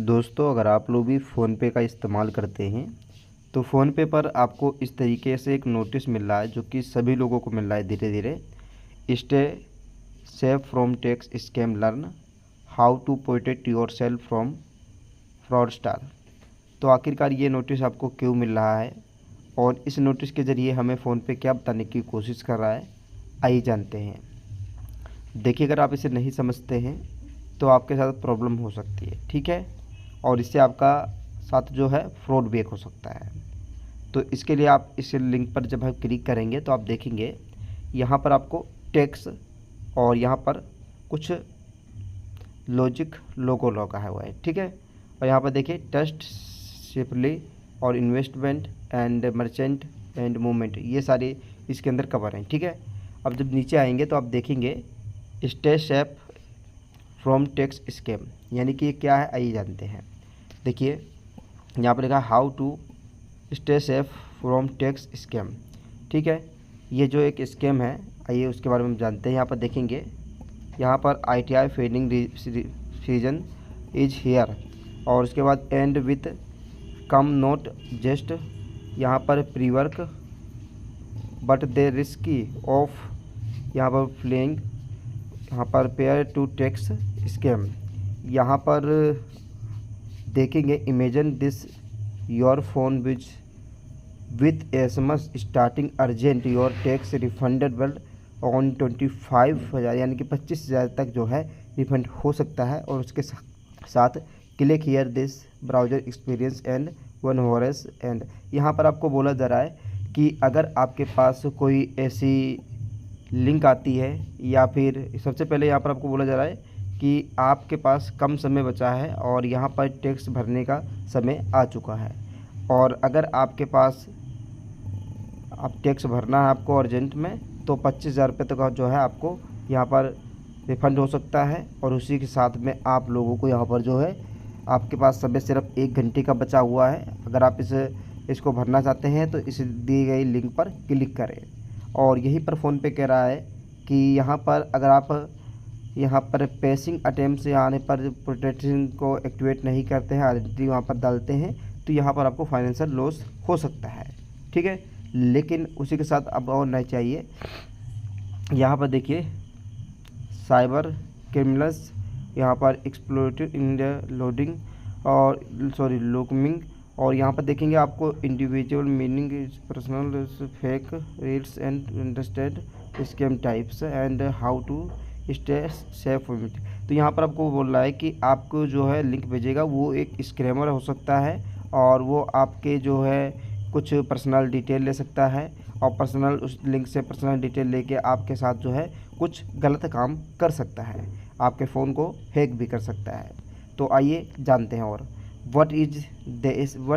दोस्तों, अगर आप लोग भी फ़ोनपे का इस्तेमाल करते हैं तो फ़ोनपे पर आपको इस तरीके से एक नोटिस मिल रहा है जो कि सभी लोगों को मिल रहा है धीरे धीरे। Stay safe from tax scam, learn how to protect yourself from fraudster. तो आखिरकार ये नोटिस आपको क्यों मिल रहा है और इस नोटिस के ज़रिए हमें फ़ोनपे क्या बताने की कोशिश कर रहा है, आइए जानते हैं। देखिए, अगर आप इसे नहीं समझते हैं तो आपके साथ प्रॉब्लम हो सकती है, ठीक है, और इससे आपका साथ जो है फ्रॉड भी एक हो सकता है। तो इसके लिए आप इस लिंक पर जब आप क्लिक करेंगे तो आप देखेंगे यहाँ पर आपको टैक्स और यहाँ पर कुछ लॉजिक लोगो लगा हुआ है, ठीक है। और यहाँ पर देखिए ट्रस्ट सेफली और investment and merchant and movement, ये सारे इसके अंदर कवर हैं, ठीक है। अब जब नीचे आएंगे तो आप देखेंगे stay safe from tax scam, यानी कि ये क्या है आइए जानते हैं। देखिए यहाँ पर लिखा how to stay safe from tax scam, ठीक है। ये जो एक स्कैम है आइए उसके बारे में हम जानते हैं। यहाँ पर देखेंगे यहाँ पर ITI fading season is here और उसके बाद and with come note just यहाँ पर pre work but they risky of यहाँ पर फ्लेइंग यहाँ पर पेयर टू टैक्स स्कैम। यहाँ पर देखेंगे imagine this your phone with SMS starting urgent your tax refundable on 25,000, यानी कि 25,000 तक जो है रिफंड हो सकता है। और उसके साथ click here this browser experience and one Horace and, यहाँ पर आपको बोला जा रहा है कि अगर आपके पास कोई ऐसी लिंक आती है या फिर सबसे पहले यहाँ पर आपको बोला जा रहा है कि आपके पास कम समय बचा है और यहाँ पर टैक्स भरने का समय आ चुका है, और अगर आपके पास आप टैक्स भरना है आपको अर्जेंट में तो 25,000 रुपये तक जो है आपको यहाँ पर रिफ़ंड हो सकता है। और उसी के साथ में आप लोगों को यहाँ पर जो है आपके पास समय सिर्फ 1 घंटे का बचा हुआ है। अगर आप इसको भरना चाहते हैं तो इस दी गई लिंक पर क्लिक करें। और यही पर फ़ोनपे कह रहा है कि यहाँ पर अगर आप यहाँ पर पेसिंग अटेम्प्ट से आने पर प्रोटेक्शन को एक्टिवेट नहीं करते हैं, आइडेंटिटी वहाँ पर डालते हैं, तो यहाँ पर आपको फाइनेंशियल लॉस हो सकता है, ठीक है। लेकिन उसी के साथ अब और नहीं चाहिए। यहाँ पर देखिए साइबर क्रिमिनल्स यहाँ पर एक्सप्लोइटेड इन द लोडिंग और लोकमिंग, और यहाँ पर देखेंगे आपको individual meaning personal fake reels and interested scam types and how to stay safe from it. तो यहाँ पर आपको बोल रहा है कि आपको जो है लिंक भेजेगा वो एक स्कैमर हो सकता है और वो आपके जो है कुछ पर्सनल डिटेल ले सकता है और पर्सनल उस लिंक से पर्सनल डिटेल लेके आपके साथ जो है कुछ गलत काम कर सकता है, आपके फ़ोन को हैक भी कर सकता है। तो आइए जानते हैं और what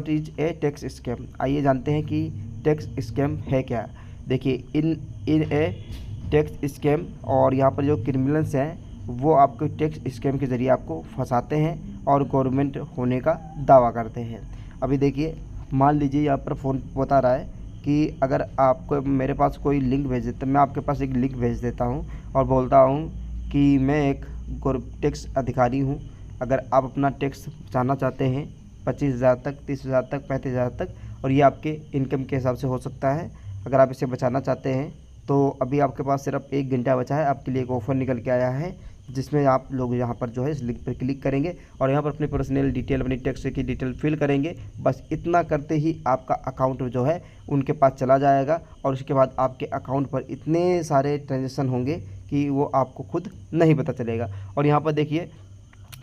is a tax scam, आइए जानते हैं कि टैक्स स्कैम है क्या। देखिए इन ए टैक्स स्कैम, और यहाँ पर जो क्रिमिनल्स हैं वो आपको टैक्स स्कैम के ज़रिए आपको फंसाते हैं और गवर्नमेंट होने का दावा करते हैं। अभी देखिए मान लीजिए यहाँ पर फ़ोन बता रहा है कि अगर आपको मेरे पास कोई लिंक भेज देता, मैं आपके पास एक लिंक भेज देता हूँ और बोलता हूँ कि मैं एक टैक्स अधिकारी हूँ, अगर आप अपना टैक्स बचाना चाहते हैं 25,000 तक, 30,000 तक, 35,000 तक, और ये आपके इनकम के हिसाब से हो सकता है। अगर आप इसे बचाना चाहते हैं तो अभी आपके पास सिर्फ 1 घंटा बचा है, आपके लिए एक ऑफ़र निकल के आया है जिसमें आप लोग यहाँ पर जो है इस लिंक पर क्लिक करेंगे और यहाँ पर अपनी पर्सनल डिटेल, अपनी टैक्स की डिटेल फिल करेंगे। बस इतना करते ही आपका अकाउंट जो है उनके पास चला जाएगा और उसके बाद आपके अकाउंट पर इतने सारे ट्रांजेक्शन होंगे कि वो आपको खुद नहीं पता चलेगा। और यहाँ पर देखिए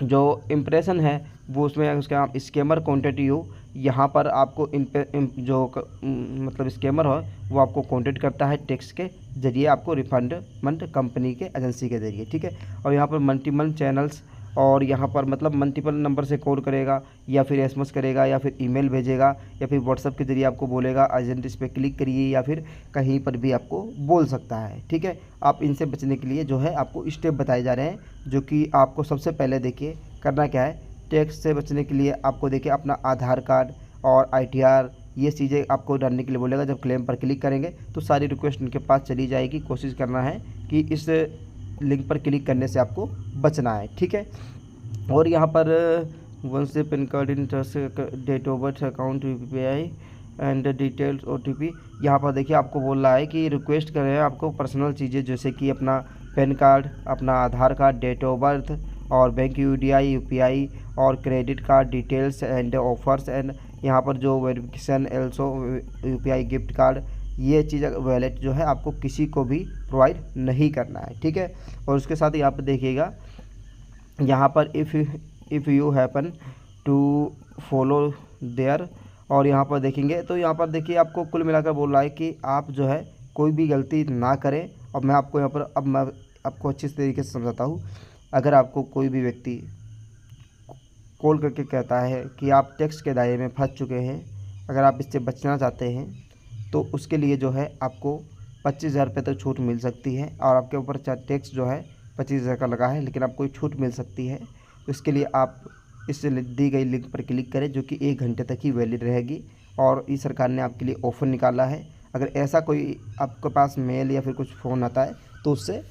जो इम्प्रेशन है वो उसमें उसका नाम स्कैमर कॉन्टेक्ट यू, यहाँ पर आपको मतलब स्कैमर हो वो आपको कॉन्टेक्ट करता है टैक्स के ज़रिए, आपको रिफंडमेंट कंपनी के एजेंसी के ज़रिए, ठीक है। और यहाँ पर मल्टीपल चैनल्स, और यहाँ पर मतलब मल्टीपल नंबर से कॉल करेगा या फिर SMS करेगा या फिर ईमेल भेजेगा या फिर व्हाट्सएप के ज़रिए आपको बोलेगा अर्जेंट इस पर क्लिक करिए, या फिर कहीं पर भी आपको बोल सकता है, ठीक है। आप इनसे बचने के लिए जो है आपको स्टेप बताए जा रहे हैं, जो कि आपको सबसे पहले देखिए करना क्या है। टैक्स से बचने के लिए आपको देखिए अपना आधार कार्ड और ITR ये चीज़ें आपको डालने के लिए बोलेगा। जब क्लेम पर क्लिक करेंगे तो सारी रिक्वेस्ट उनके पास चली जाएगी। कोशिश करना है कि इस लिंक पर क्लिक करने से आपको बचना है, ठीक है। और यहाँ पर वन से PAN card, interest, date of birth, account, UPI and details, OTP। यहाँ पर देखिए आपको बोल रहा है कि रिक्वेस्ट कर रहे हैं आपको पर्सनल चीज़ें जैसे कि अपना पैन कार्ड, अपना आधार कार्ड, डेट ऑफ बर्थ और बैंक UDI, UPI और credit card details and offers and यहाँ पर जो verification also UPI gift card, ये चीज़ वैलेट जो है आपको किसी को भी प्रोवाइड नहीं करना है, ठीक है। और उसके साथ यहाँ पर देखिएगा यहाँ पर if you happen to follow there, और यहाँ पर देखेंगे तो यहाँ पर देखिए आपको कुल मिलाकर बोल रहा है कि आप जो है कोई भी गलती ना करें। और मैं आपको यहाँ पर अब मैं आपको अच्छी तरीके से समझाता हूँ। अगर आपको कोई भी व्यक्ति कॉल करके कहता है कि आप टैक्स के दायरे में फंस चुके हैं, अगर आप इससे बचना चाहते हैं तो उसके लिए जो है आपको 25,000 रुपये तक छूट मिल सकती है। और आपके ऊपर टैक्स जो है 25,000 का लगा है, लेकिन आपको छूट मिल सकती है। इसके लिए आप इस दी गई लिंक पर क्लिक करें जो कि 1 घंटे तक ही वैलिड रहेगी। और इस सरकार ने आपके लिए ऑफ़र निकाला है। अगर ऐसा कोई आपके पास मेल या फिर कुछ फ़ोन आता है तो उससे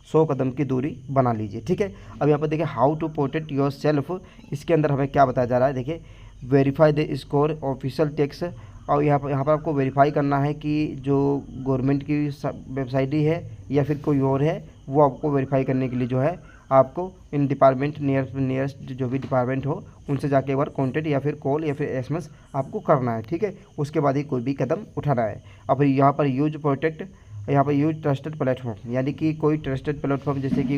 100 कदम की दूरी बना लीजिए, ठीक है। अब यहाँ पर देखिए how to protect yourself, इसके अंदर हमें क्या बताया जा रहा है, देखिए verify the score official tax. और यहाँ पर आपको वेरीफाई करना है कि जो गवर्नमेंट की वेबसाइट ही है या फिर कोई और है, वो आपको वेरीफाई करने के लिए जो है आपको इन डिपार्टमेंट नियरेस्ट जो भी डिपार्टमेंट हो उनसे जाके एक बार कॉन्टेक्ट या फिर कॉल या फिर SMS आपको करना है, ठीक है। उसके बाद ही कोई भी कदम उठाना है। अब यहाँ पर यूज प्रोटेक्ट, यहाँ पर यूज ट्रस्टेड प्लेटफॉर्म, यानी कि कोई ट्रस्टेड प्लेटफॉर्म जैसे कि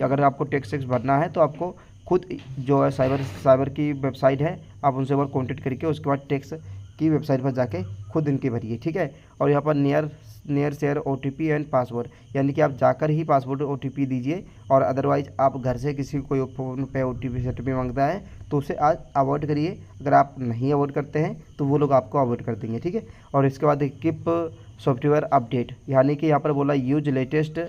अगर आपको टैक्स भरना है तो आपको खुद जो है साइबर की वेबसाइट है, आप उनसे एक बार कॉन्टेक्ट करके उसके बाद टैक्स की वेबसाइट पर जाके खुद इनकी भरिए, ठीक है। और यहाँ पर near share OTP and password, यानी कि आप जाकर ही पासवर्ड OTP दीजिए। और अदरवाइज आप घर से किसी को कोई फ़ोन पे OTP मांगता है तो उसे आज अवॉइड करिए। अगर आप नहीं अवॉइड करते हैं तो वो लोग आपको अवॉइड कर देंगे, ठीक है। और इसके बाद कीप सॉफ्टवेयर अपडेट, यानी कि यहाँ पर बोला use latest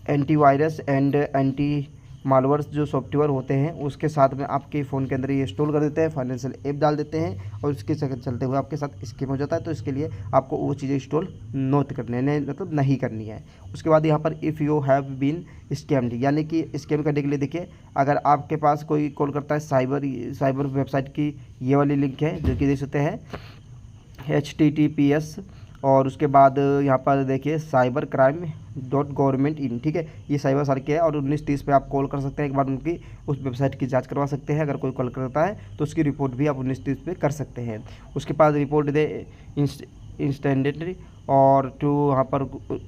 antivirus and anti malwares जो सॉफ्टवेयर होते हैं उसके साथ में आपके फ़ोन के अंदर ये इंस्टॉल कर देते हैं, फाइनेंशियल ऐप डाल देते हैं और उसके चलते हुए आपके साथ स्कैम हो जाता है। तो इसके लिए आपको वो चीज़ें इंस्टॉल नोट करने मतलब नहीं करनी है। उसके बाद यहाँ पर if you have been scammed, यानी कि स्कैम करने के लिए देखिए अगर आपके पास कोई कॉल करता है साइबर वेबसाइट की ये वाली लिंक है जो कि देख सकते हैं https, और उसके बाद यहाँ पर देखिए cybercrime.government.in, ठीक है। ये साइबर सेल के है और 1930 पे आप कॉल कर सकते हैं, एक बार उनकी उस वेबसाइट की जांच करवा सकते हैं। अगर कोई कॉल करता है तो उसकी रिपोर्ट भी आप 1930 पे कर सकते हैं। उसके बाद रिपोर्ट दे इंस्टेंटली और टू यहाँ पर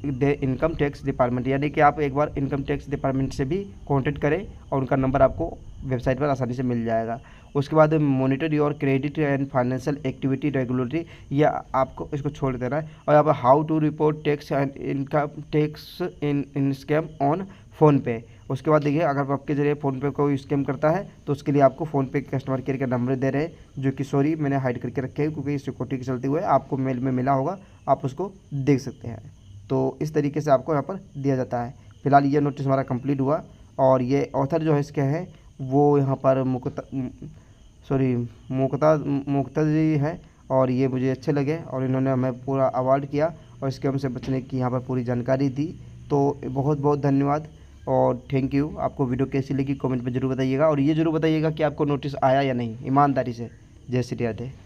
दे इनकम टैक्स डिपार्टमेंट, यानी कि आप एक बार इनकम टैक्स डिपार्टमेंट से भी कॉन्टेक्ट करें और उनका नंबर आपको वेबसाइट पर आसानी से मिल जाएगा। उसके बाद monitor your credit and financial activity regularly, या आपको इसको छोड़ देना है। और यहाँ पर how to report tax and income tax in scam on PhonePe. उसके बाद देखिए अगर आपके जरिए फ़ोनपे कोई स्कैम करता है तो उसके लिए आपको फ़ोनपे कस्टमर केयर का नंबर दे रहे हैं, जो कि सॉरी मैंने हाइड करके रखे हैं क्योंकि सिक्योरिटी के चलते हुए आपको मेल में मिला होगा, आप उसको देख सकते हैं। तो इस तरीके से आपको यहाँ पर दिया जाता है। फिलहाल ये नोटिस हमारा कंप्लीट हुआ और ये ऑथर जो है इसके हैं वो यहाँ पर मुक्ता जी है और ये मुझे अच्छे लगे और इन्होंने हमें पूरा अवार्ड किया और इसके हमसे बचने की यहाँ पर पूरी जानकारी दी। तो बहुत बहुत धन्यवाद और थैंक यू। आपको वीडियो कैसी लगी कमेंट में ज़रूर बताइएगा और ये ज़रूर बताइएगा कि आपको नोटिस आया या नहीं, ईमानदारी से। जय श्री राधे।